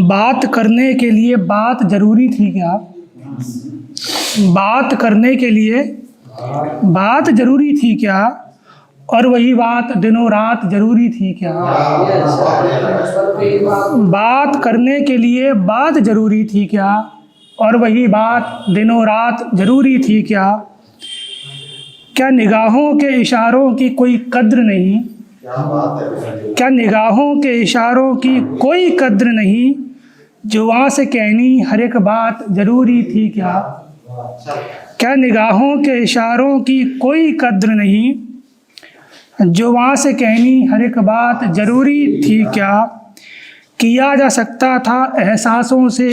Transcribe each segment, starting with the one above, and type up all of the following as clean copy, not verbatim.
बात करने के लिए बात ज़रूरी थी क्या? बात करने के लिए बात ज़रूरी थी क्या? और वही बात दिनों रात ज़रूरी थी क्या? बात करने के लिए बात ज़रूरी थी क्या? और वही बात दिनों रात ज़रूरी थी क्या? क्या निगाहों के इशारों की कोई कद्र नहीं? क्या निगाहों के इशारों की कोई कद्र नहीं? जुबां से कहनी हर एक बात ज़रूरी थी क्या? क्या निगाहों के इशारों की कोई कद्र नहीं? जुबां से कहनी हर एक बात ज़रूरी थी क्या? किया जा सकता था एहसासों से,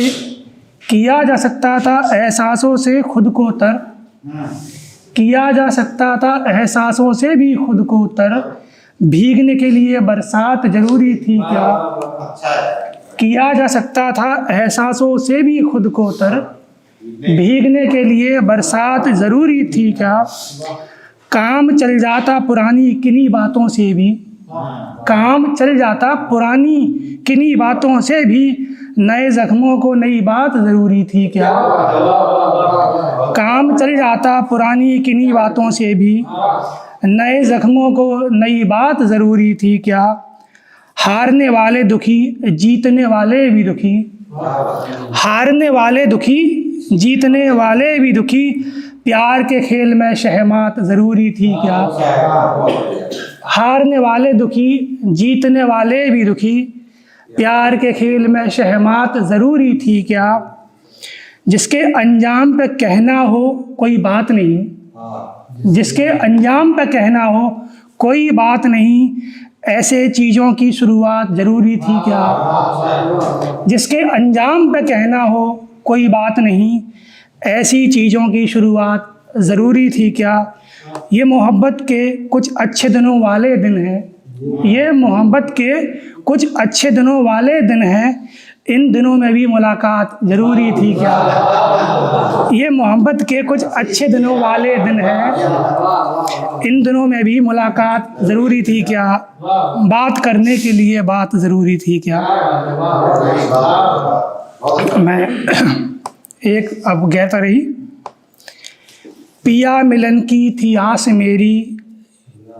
किया जा सकता था एहसासों से खुद को तर, किया जा सकता था एहसासों से भी खुद को तर। भीगने के लिए बरसात ज़रूरी थी क्या? किया जा सकता था एहसासों से भी खुद को तर। भीगने के लिए बरसात ज़रूरी थी क्या? काम चल जाता पुरानी किन्हीं बातों से भी, काम चल जाता पुरानी किन्हीं बातों से भी। नए ज़ख्मों को नई बात ज़रूरी थी क्या? काम चल जाता पुरानी किन्हीं बातों से भी। नए ज़ख्मों को नई बात ज़रूरी थी क्या? हारने वाले दुखी, जीतने वाले भी दुखी। हारने वाले दुखी, जीतने वाले भी दुखी। प्यार के खेल में शहमात ज़रूरी थी क्या? हारने वाले दुखी, जीतने वाले भी दुखी। प्यार के खेल में शहमात ज़रूरी थी क्या? जिसके अंजाम पे कहना हो कोई बात नहीं, जिसके अंजाम पे कहना हो कोई बात नहीं। ऐसे चीज़ों की शुरुआत ज़रूरी थी क्या? जिसके अंजाम पे कहना हो कोई बात नहीं। ऐसी चीज़ों की शुरुआत ज़रूरी थी क्या? ये मोहब्बत के कुछ अच्छे दिनों वाले दिन हैं, ये मोहब्बत के कुछ अच्छे दिनों वाले दिन हैं। इन दिनों में भी मुलाकात ज़रूरी थी क्या? ये मोहब्बत के कुछ अच्छे दिनों वाले दिन हैं, इन दिनों में भी मुलाकात ज़रूरी थी क्या? बात करने के लिए बात ज़रूरी थी क्या? मैं एक अब कहता रही। पिया मिलन की थी आस मेरी,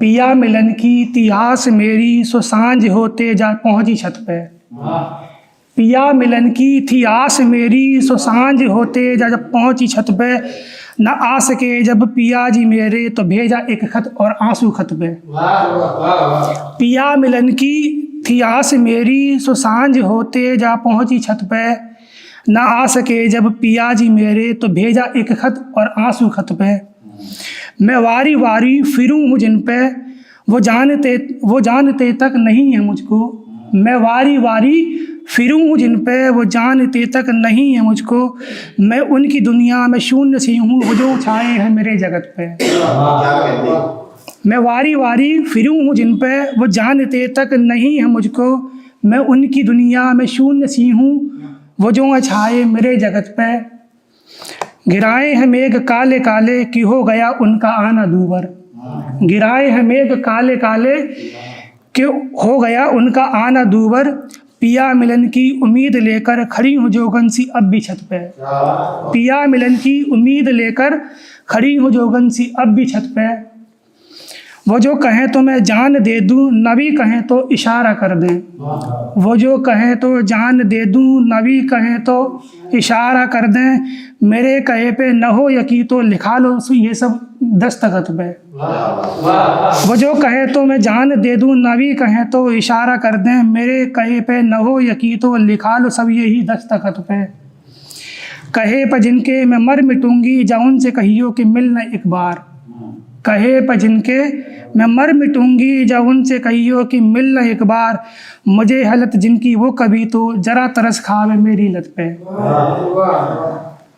पिया मिलन की थी आस मेरी। सो सांझ होते जा पहुँची छत पे। पिया मिलन की थी आस मेरी, सो सांझ होते जा जब पहुँची छत पे। न आ सके जब पिया जी मेरे, तो भेजा एक खत और आंसू खत पे। पिया मिलन की थी आस मेरी, सो सांझ होते जा पहुँची छत पे। न आ सके जब पिया जी मेरे, तो भेजा एक खत और आंसू खत पे। मैं वारी वारी फिरूं हूँ जिन पे, वो जानते तक नहीं है मुझको। मैं वारी वारी फिरूं हूँ जिन पे, वो जानते तक नहीं है मुझको। मैं उनकी दुनिया में शून्य सी हूँ, वो जो छाए हैं मेरे जगत पे। मैं वारी वारी फिरूं हूँ जिन पे, वो जानते तक नहीं है मुझको। मैं उनकी दुनिया में शून्य सी हूँ, वो जो छाए मेरे जगत पे। गिराए हैं मेघ काले काले, कि हो गया उनका आना दूबर। गिराए हैं मेघ काले काले, कि हो गया उनका आना दूबर। पिया मिलन की उम्मीद लेकर खड़ी हूँ जोगन सी अब भी छत पे। पिया मिलन की उम्मीद लेकर खड़ी हूँ जोगन सी अब भी छत पे। वो जो कहें तो मैं जान दे दूँ, नबी कहें तो इशारा कर दें। वो जो कहें तो जान दे दूँ, नबी कहें तो इशारा कर दें। मेरे कहे पे न हो यकीन तो लिखा लो ये सब दस्तखत पे। वो जो कहे तो मैं जान दे दूँ, नबी कहें तो इशारा कर दें। मेरे कहे पे न हो यकीन तो लिखा लो सब यही दस्तखत पे। कहे पर जिनके मैं मर मिटूंगी, जा उनसे कहियो कि मिलना एक बार। कहे पर जिनके मैं मर मिटूंगी, जा उनसे कहियो कि मिलना एक बार। मुझे हलत जिनकी वो कभी तो जरा तरस खावे मेरी लत पे।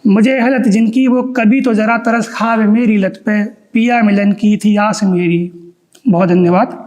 मुझे हलत जिनकी वो कभी तो जरा तरस खावे मेरी लत पे। पिया मिलन की थी आस मेरी। बहुत धन्यवाद।